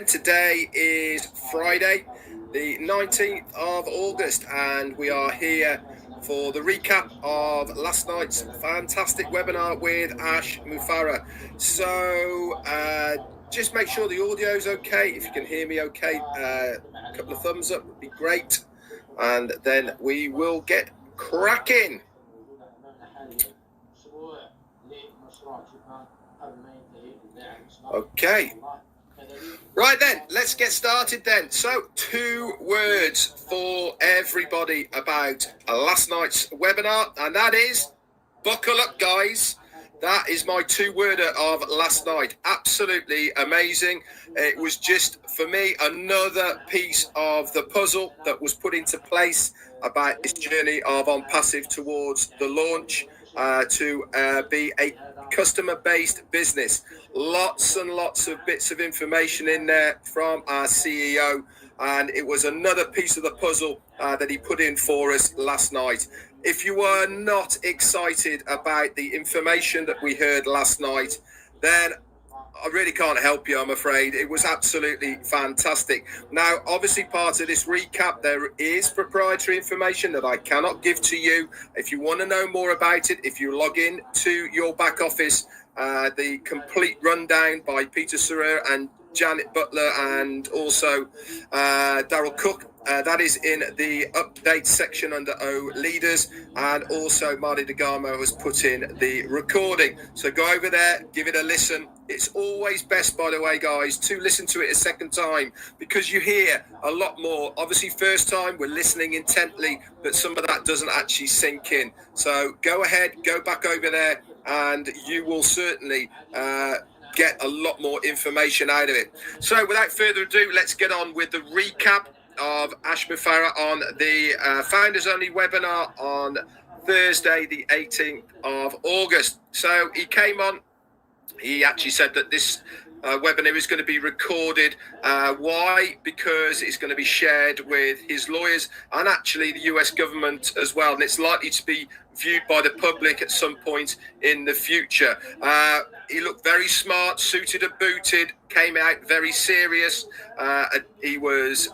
Today is Friday, the 19th of August, and we are here for the recap of last night's fantastic webinar with Ash Mufareh. So just make sure the audio is okay. If you can hear me okay, a couple of thumbs up would be great, and then we will get cracking. Okay. Right then, let's get started then. So, 2 words for everybody about last night's webinar, and that is buckle up, guys. That is my 2-worder of last night. Absolutely amazing. It was just, for me, another piece of the puzzle that was put into place about this journey of Onbasif towards the launch to be a customer-based business. Lots and lots of bits of information in there from our CEO, and it was another piece of the puzzle that he put in for us last night. If you were not excited about the information that we heard last night, then I really can't help you, I'm afraid. It was absolutely fantastic. Now, obviously, part of this recap, there is proprietary information that I cannot give to you. If you want to know more about it, if you log in to your back office, the complete rundown by Peter Serrer and Janet Butler and also Daryl Cook, that is in the update section under O Leaders, and also Marty DeGarmo has put in the recording. So go over there, give it a listen. It's always best, by the way, guys, to listen to it a second time, because you hear a lot more. Obviously, first time we're listening intently, but some of that doesn't actually sink in. So go ahead, go back over there, and you will certainly get a lot more information out of it. So without further ado, let's get on with the recap of Ash Mufareh on the Founders Only webinar on Thursday, the 18th of August. So he came on, he actually said that this webinar is going to be recorded. Why? Because it's going to be shared with his lawyers and actually the US government as well. And it's likely to be viewed by the public at some point in the future. He looked very smart, suited and booted, came out very serious. He was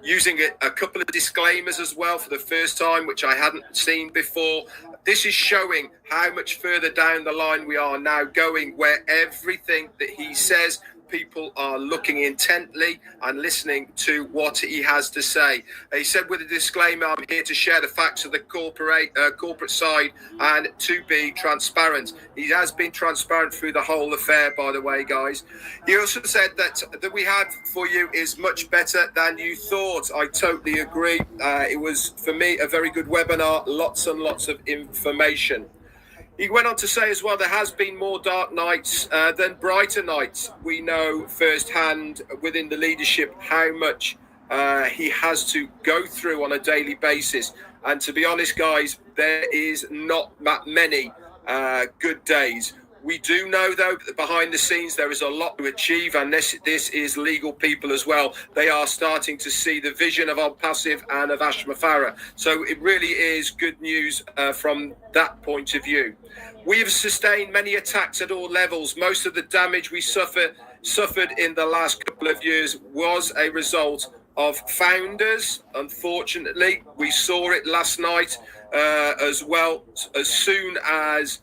using a couple of disclaimers as well for the first time, which I hadn't seen before. This is showing how much further down the line we are now going, where everything that he says, people are looking intently and listening to what he has to say. He said with a disclaimer, I'm here to share the facts of the corporate side and to be transparent. He has been transparent through the whole affair, by the way, guys. He also said that we have for you is much better than you thought. I totally agree. It was, for me, a very good webinar, lots and lots of information. He went on to say as well, there has been more dark nights than brighter nights. We know firsthand within the leadership how much he has to go through on a daily basis. And to be honest, guys, there is not that many good days. We do know, though, that behind the scenes there is a lot to achieve, and this is legal people as well. They are starting to see the vision of Onbasif and of Ash Mufareh. So it really is good news from that point of view. We have sustained many attacks at all levels. Most of the damage we suffered in the last couple of years was a result of founders. Unfortunately, we saw it last night as well. As soon as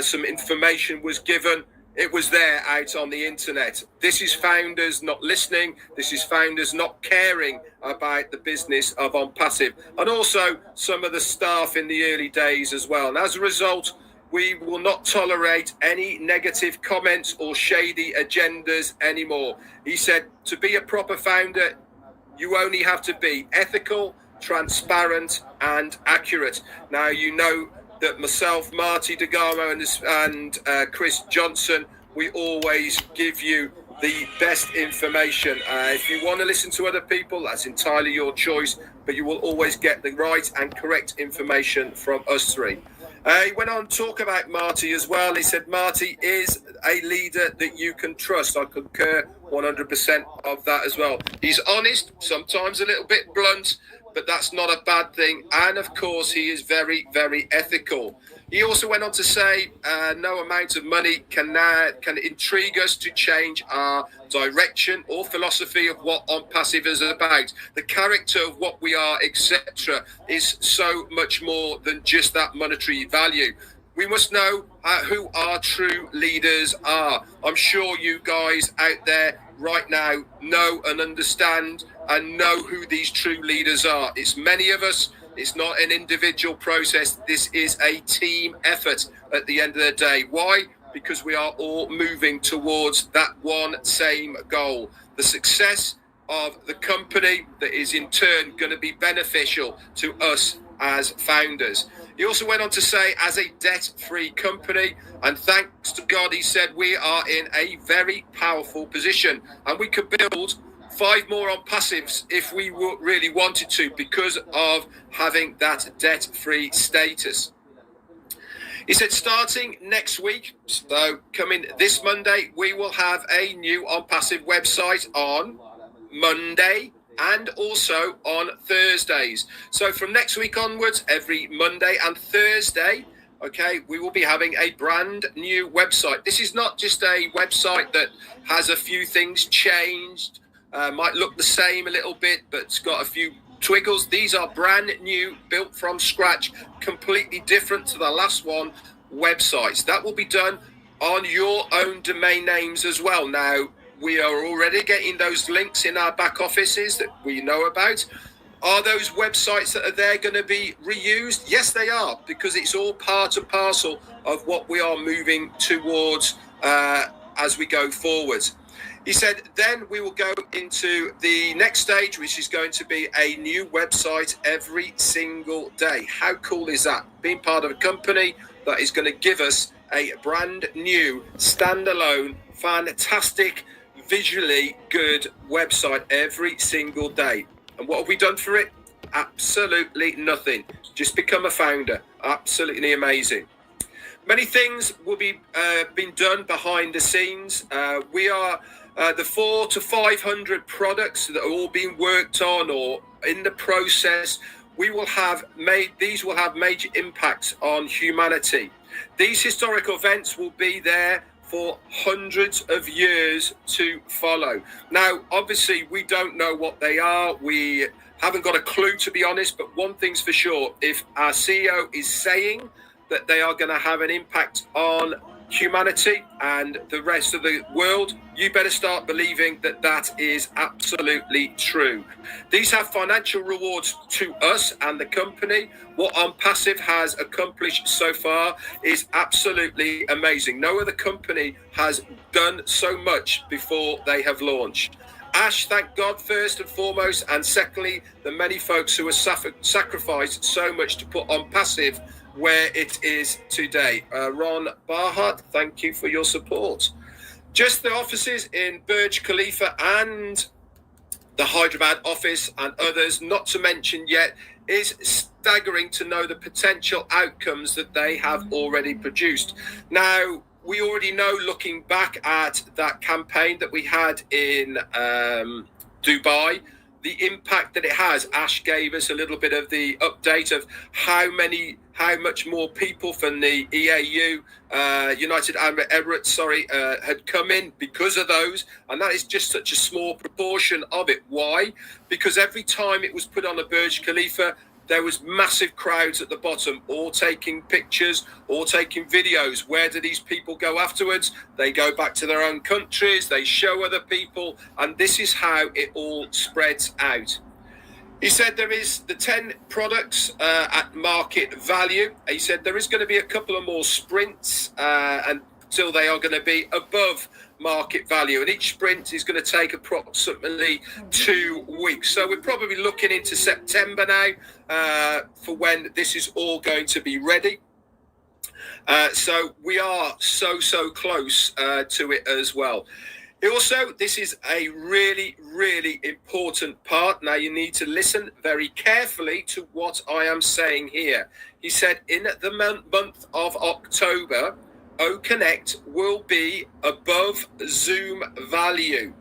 some information was given, it was there out on the internet. This is founders not listening. This is founders not caring about the business of Onbasif, and also some of the staff in the early days as well. And as a result, we will not tolerate any negative comments or shady agendas anymore. He said, to be a proper founder, you only have to be ethical, transparent, and accurate. Now, you know that myself, Marty DeGarmo, and Chris Johnson, we always give you the best information. If you want to listen to other people, that's entirely your choice, but you will always get the right and correct information from us three. He went on to talk about Marty as well. He said Marty is a leader that you can trust. I concur 100% of that as well. He's honest, sometimes a little bit blunt, but that's not a bad thing. And of course, he is very, very ethical. He also went on to say, no amount of money can intrigue us to change our direction or philosophy of what Onpassive is about. The character of what we are, etc., is so much more than just that monetary value. We must know who our true leaders are. I'm sure you guys out there right now know and understand and know who these true leaders are. It's many of us. It's not an individual process. This is a team effort at the end of the day. Why? Because we are all moving towards that one same goal. The success of the company that is in turn going to be beneficial to us as founders. He also went on to say, as a debt-free company, and thanks to God, he said, we are in a very powerful position and we could build 5 more Onpassives if we really wanted to, because of having that debt-free status. He said, starting next week, so coming this Monday, we will have a new Onpassive website on Monday and also on Thursdays. So from next week onwards, every Monday and Thursday, okay, we will be having a brand new website. This is not just a website that has a few things changed, might look the same a little bit, but it's got a few twiggles. These are brand new, built from scratch, completely different to the last one websites. That will be done on your own domain names as well. Now, we are already getting those links in our back offices that we know about. Are those websites that are there going to be reused? Yes, they are, because it's all part and parcel of what we are moving towards as we go forward. He said, then we will go into the next stage, which is going to be a new website every single day. How cool is that? Being part of a company that is going to give us a brand new, standalone, fantastic, visually good website every single day. And what have we done for it? Absolutely nothing. Just become a founder. Absolutely amazing. Many things will be being done behind the scenes. We are the 400 to 500 products that are all being worked on or in the process. These will have major impacts on humanity. These historical events will be there for hundreds of years to follow. Now, obviously, we don't know what they are. We haven't got a clue, to be honest, but one thing's for sure. If our CEO is saying that they are going to have an impact on humanity and the rest of the world, you better start believing that that is absolutely true. These have financial rewards to us and the company. What Onpassive has accomplished so far is absolutely amazing. No other company has done so much before they have launched. Ash, thank God, first and foremost, and secondly, the many folks who have sacrificed so much to put Onpassive where it is today. Ron Barhart, thank you for your support. Just the offices in Burj Khalifa and the Hyderabad office and others, not to mention yet, is staggering to know the potential outcomes that they have already produced. Now, we already know, looking back at that campaign that we had in Dubai, the impact that it has. Ash gave us a little bit of the update of how much more people from the EAU, United Arab Emirates, had come in because of those. And that is just such a small proportion of it. Why? Because every time it was put on a Burj Khalifa, there was massive crowds at the bottom, all taking pictures, all taking videos. Where do these people go afterwards? They go back to their own countries, they show other people, and this is how it all spreads out. He said there is the 10 products at market value. He said there is going to be a couple of more sprints until they are going to be above market value, and each sprint is going to take approximately 2 weeks. So we're probably looking into September now for when this is all going to be ready. So we are so close to it as well. Also, this is a really, really important part. Now, you need to listen very carefully to what I am saying here. He said in the month of October, OConnect will be above Zoom value.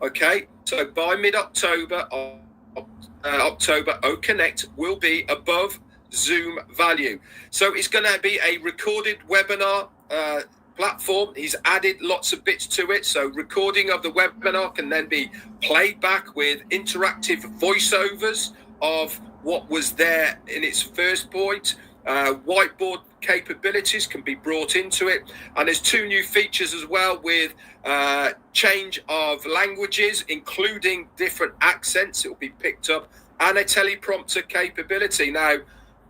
Okay, so by mid-October, OConnect will be above Zoom value. So it's going to be a recorded webinar platform. He's added lots of bits to it. So recording of the webinar can then be played back with interactive voiceovers of what was there in its first point. Whiteboard capabilities can be brought into it, and there's 2 new features as well with change of languages, including different accents. It will be picked up, and a teleprompter capability. Now,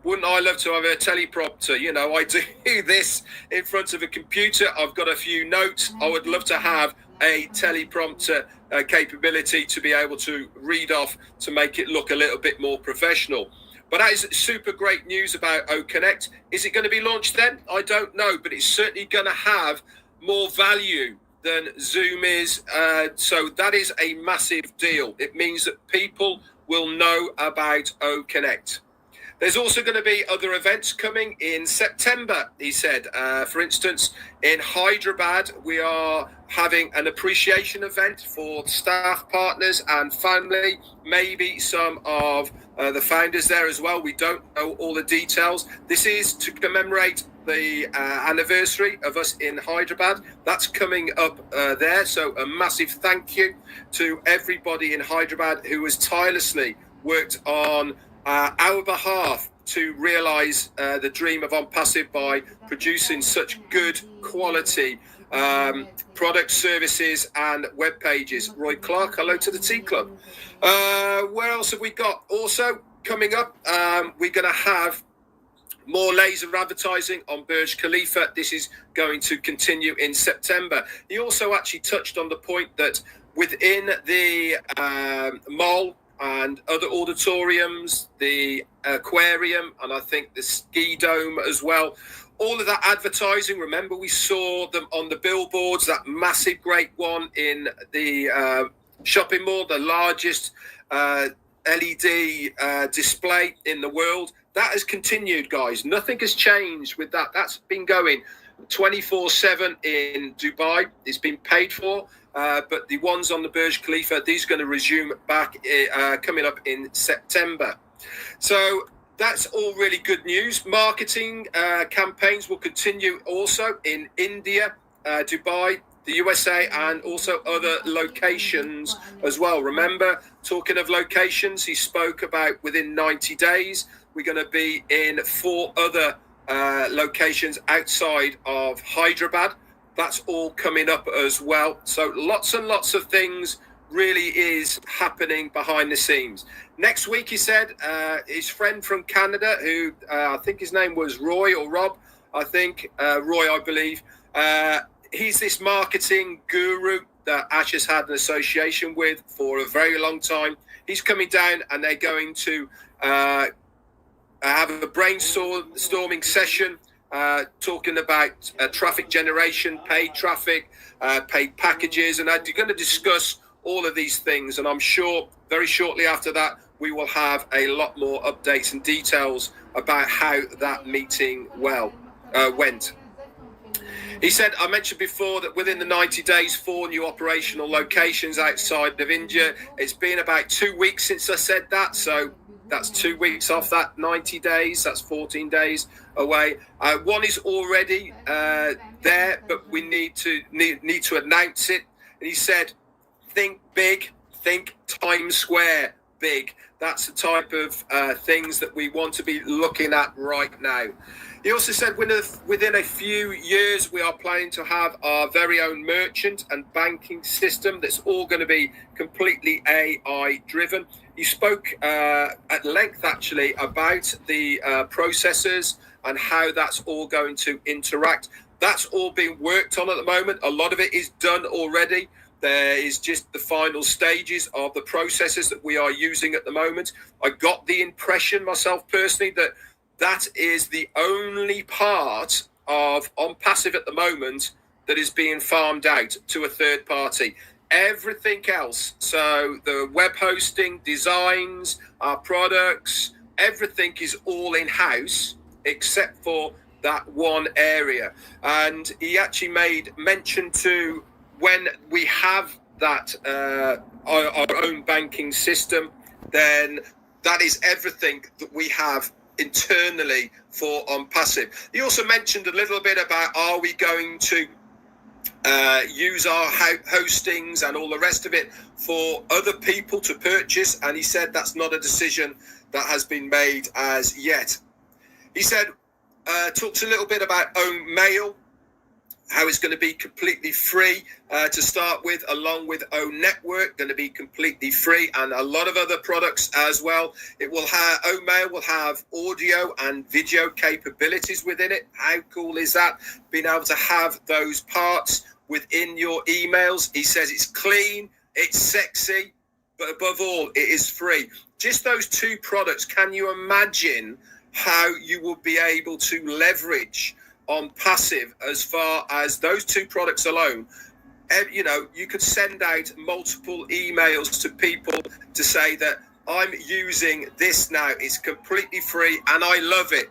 wouldn't I love to have a teleprompter? You know, I do this in front of a computer. I've got a few notes. I would love to have a teleprompter capability to be able to read off to make it look a little bit more professional. But that is super great news about OConnect. Is it going to be launched then? I don't know, but it's certainly going to have more value than Zoom is. So that is a massive deal. It means that people will know about OConnect. There's also going to be other events coming in September, he said. For instance, in Hyderabad, we are having an appreciation event for staff, partners and family, maybe some of the founders there as well. We don't know all the details. This is to commemorate the anniversary of us in Hyderabad. That's coming up there. So a massive thank you to everybody in Hyderabad who has tirelessly worked on our behalf to realise the dream of Onbasif by producing such good quality products, services and web pages. Roy Clark, hello to the Tea Club. Where else have we got? Also coming up, we're going to have more laser advertising on Burj Khalifa. This is going to continue in September. He also actually touched on the point that within the mall and other auditoriums, the aquarium, and I think the ski dome as well, all of that advertising, remember we saw them on the billboards, that massive great one in the shopping mall, the largest LED display in the world. That has continued, guys. Nothing has changed with that. That's been going 24/7 in Dubai. It's been paid for. But the ones on the Burj Khalifa, these are going to resume back coming up in September. So that's all really good news. Marketing campaigns will continue also in India, Dubai, the USA, and also other locations as well. Remember, talking of locations, he spoke about within 90 days, we're going to be in 4 other locations outside of Hyderabad. That's all coming up as well. So lots and lots of things really is happening behind the scenes. Next week, he said, his friend from Canada, who I think his name was Roy or Rob, I think, Roy, I believe. He's this marketing guru that Ash has had an association with for a very long time. He's coming down and they're going to have a brainstorming session talking about traffic generation, paid traffic, paid packages, and they're going to discuss all of these things. And I'm sure very shortly after that, we will have a lot more updates and details about how that meeting went. He said, I mentioned before that within the 90 days, 4 new operational locations outside of India. It's been about 2 weeks since I said that. So that's 2 weeks off that 90 days. That's 14 days away. One is already there, but we need to announce it. And he said, think big, think Times Square big. That's the type of things that we want to be looking at right now. He also said within a few years, we are planning to have our very own merchant and banking system that's all going to be completely AI driven. He spoke at length, actually, about the processors and how that's all going to interact. That's all being worked on at the moment. A lot of it is done already. There is just the final stages of the processes that we are using at the moment. I got the impression myself personally that is the only part of Onbasif at the moment that is being farmed out to a third party. Everything else, so the web hosting, designs, our products, everything is all in-house except for that one area. And he actually made mention to when we have that our own banking system, then that is everything that we have internally for Onbasif. He also mentioned a little bit about, are we going to use our hostings and all the rest of it for other people to purchase, and he said that's not a decision that has been made as yet. He said, talked a little bit about Own Mail, how it's going to be completely free to start with, along with Own Network, going to be completely free, and a lot of other products as well. It will have, Own Mail will have audio and video capabilities within it. How cool is that? Being able to have those parts within your emails. He says it's clean, it's sexy, but above all, it is free. Just those two products, can you imagine how you will be able to leverage Onbasif as far as those two products alone? You know, you could send out multiple emails to people to say that I'm using this now. It's completely free and I love it.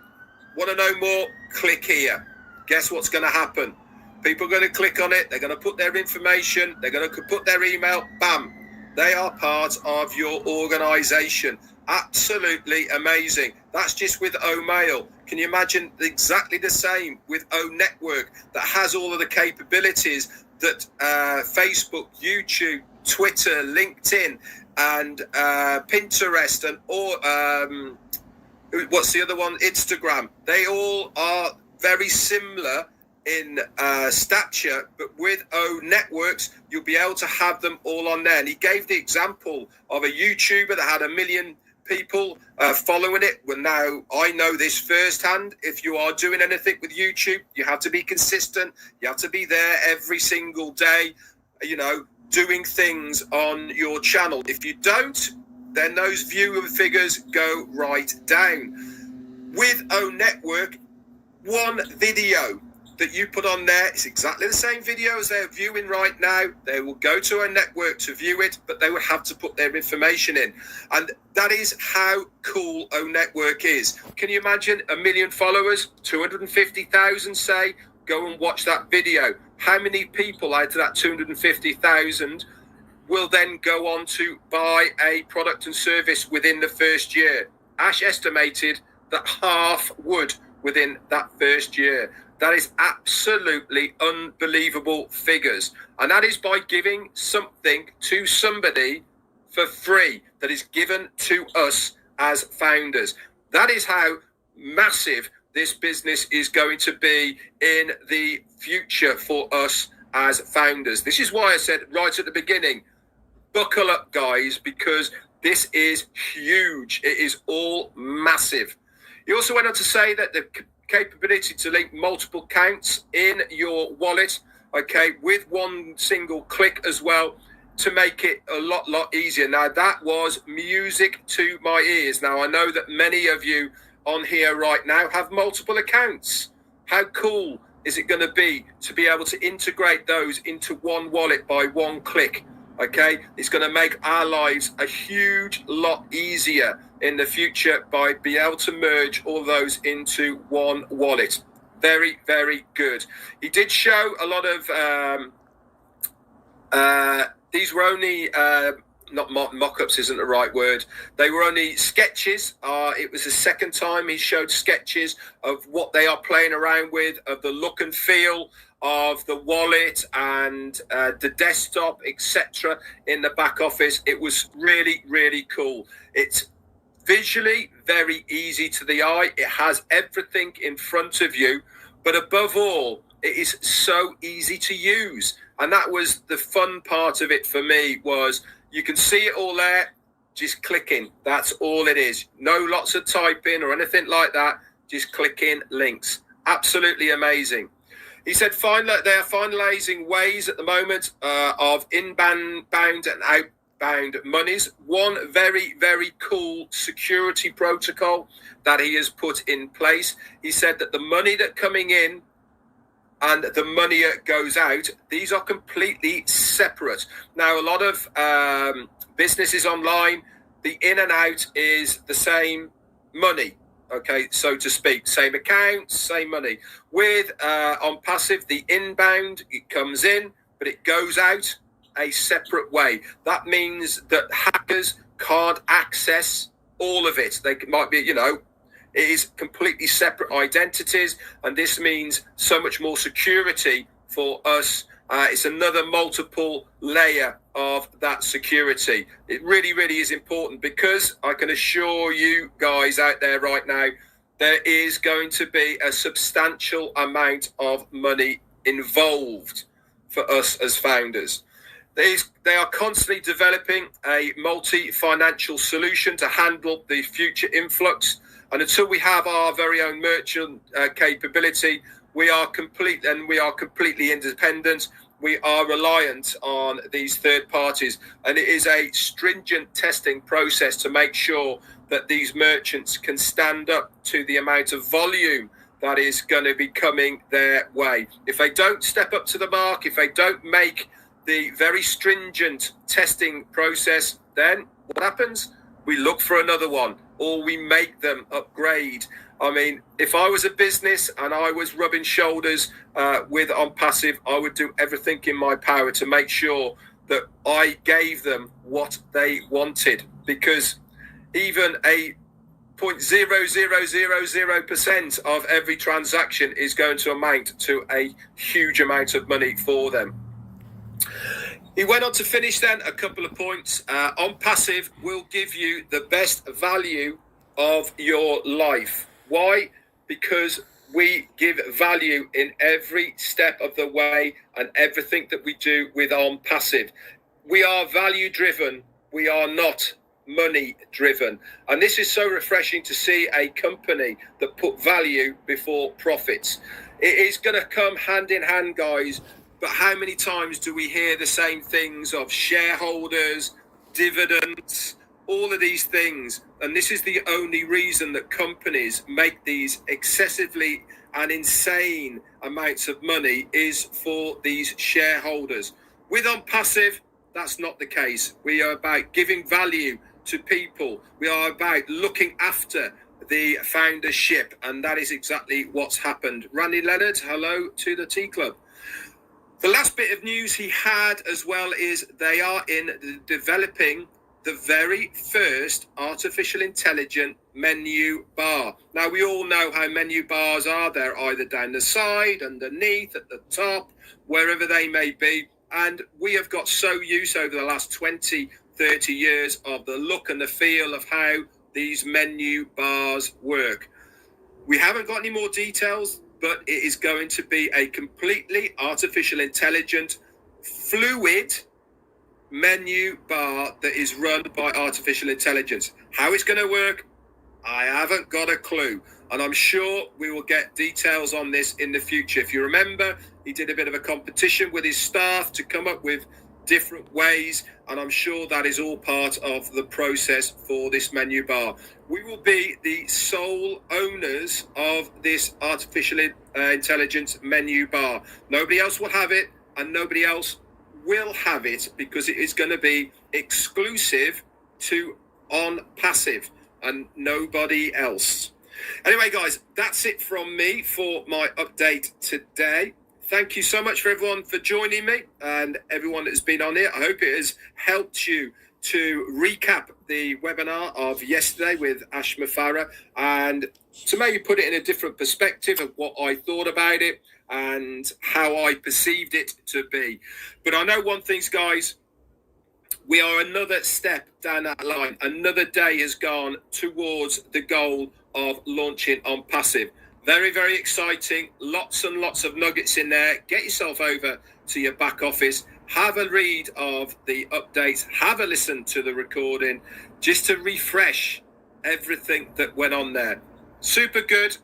Want to know more? Click here. Guess what's going to happen? People are going to click on it. They're going to put their information. They're going to put their email. Bam. They are part of your organization. Absolutely amazing. That's just with Own Mail. Can you imagine exactly the same with Own Network that has all of the capabilities that Facebook, YouTube, Twitter, LinkedIn, and Pinterest, and all, what's the other one? Instagram. They all are very similar in stature, but with Own Networks, you'll be able to have them all on there. And he gave the example of a YouTuber that had 1 million people following it. Well, now I know this firsthand. If you are doing anything with YouTube, you have to be consistent. You have to be there every single day, you know, doing things on your channel. If you don't, then those viewer figures go right down. With Own Network, one video that you put on there, it's exactly the same video as they're viewing right now. They will go to a network to view it, but they will have to put their information in. And that is how cool Own Network is. Can you imagine 1 million followers, 250,000 say, go and watch that video? How many people out of that 250,000 will then go on to buy a product and service within the first year? Ash estimated that half would within that first year. That is absolutely unbelievable figures. And that is by giving something to somebody for free that is given to us as founders. That is how massive this business is going to be in the future for us as founders. This is why I said right at the beginning, buckle up, guys, because this is huge. It is all massive. He also went on to say that the capability to link multiple accounts in your wallet, okay, with one single click as well, to make it a lot easier. Now, that was music to my ears. Now, I know that many of you on here right now have multiple accounts. How cool is it going to be able to integrate those into one wallet by one click? Okay, it's going to make our lives a huge lot easier in the future by being able to merge all those into one wallet. Very, very good. He did show a lot of, these were only, not mock-ups isn't the right word. They were only sketches. It was the second time he showed sketches of what they are playing around with, of the look and feel of the wallet and the desktop, etc. in the back office. It was really, really cool. It's visually very easy to the eye. It has everything in front of you, but above all, it is so easy to use. And that was the fun part of it for me, was you can see it all there, just clicking. That's all it is. No lots of typing or anything like that. Just clicking links. Absolutely amazing. He said they are finalizing ways at the moment of inbound and outbound monies. One very, very cool security protocol that he has put in place. He said that the money that coming in and the money that goes out, these are completely separate. Now, a lot of businesses online, the in and out is the same money. Okay, so to speak, same account, same money. With Onbasif, the inbound, it comes in, but it goes out a separate way. That means that hackers can't access all of it. They might be, It is completely separate identities, and this means so much more security for us. It's another multiple layer of that security. It really, really is important, because I can assure you guys out there right now, there is going to be a substantial amount of money involved for us as founders. They are constantly developing a multi-financial solution to handle the future influx. And until we have our very own merchant capability, we are completely independent. We are reliant on these third parties, and it is a stringent testing process to make sure that these merchants can stand up to the amount of volume that is going to be coming their way. If they don't step up to the mark, if they don't make the very stringent testing process, then what happens? We look for another one, or we make them upgrade. I mean, if I was a business and I was rubbing shoulders with Onbasif, I would do everything in my power to make sure that I gave them what they wanted, because even a 0.0000% of every transaction is going to amount to a huge amount of money for them. He went on to finish then a couple of points. Onbasif will give you the best value of your life. Why? Because we give value in every step of the way and everything that we do with Onbasif. We are value driven. We are not money driven. And this is so refreshing to see a company that put value before profits. It is going to come hand in hand, guys. But how many times do we hear the same things of shareholders, dividends, all of these things? And this is the only reason that companies make these excessively and insane amounts of money, is for these shareholders. With Onbasif, that's not the case. We are about giving value to people. We are about looking after the foundership, and that is exactly what's happened. Randy Leonard, hello to the Tea Club. The last bit of news he had as well is they are in developing the very first artificial intelligent menu bar. Now, we all know how menu bars are. They're either down the side, underneath, at the top, wherever they may be. And we have got so used over the last 20, 30 years of the look and the feel of how these menu bars work. We haven't got any more details, but it is going to be a completely artificial intelligent, fluid menu bar that is run by artificial intelligence. How it's going to work, I haven't got a clue. And I'm sure we will get details on this in the future. If you remember, he did a bit of a competition with his staff to come up with different ways, and I'm sure that is all part of the process for this menu bar. We will be the sole owners of this artificial intelligence menu bar. Nobody else will have it, and nobody else will have it, because it is going to be exclusive to Onbasif and nobody else. Anyway, guys, that's it from me for my update today. Thank you so much for everyone for joining me, and everyone that has been on here. I hope it has helped you to recap the webinar of yesterday with Ash Farah, and to maybe put it in a different perspective of what I thought about it and how I perceived it to be. But I know one thing, guys, we are another step down that line. Another day has gone towards the goal of launching Onbasif. Very, very exciting. Lots and lots of nuggets in there. Get yourself over to your back office. Have a read of the updates. Have a listen to the recording, just to refresh everything that went on there. Super good.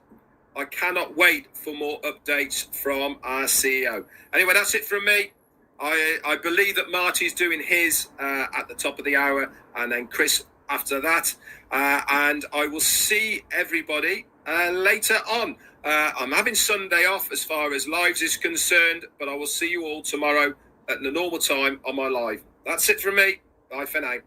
I cannot wait for more updates from our CEO. Anyway, that's it from me. I believe that Marty's doing his at the top of the hour, and then Chris after that. And I will see everybody later on. I'm having Sunday off as far as lives is concerned, but I will see you all tomorrow at the normal time on my live. That's it from me. Bye for now.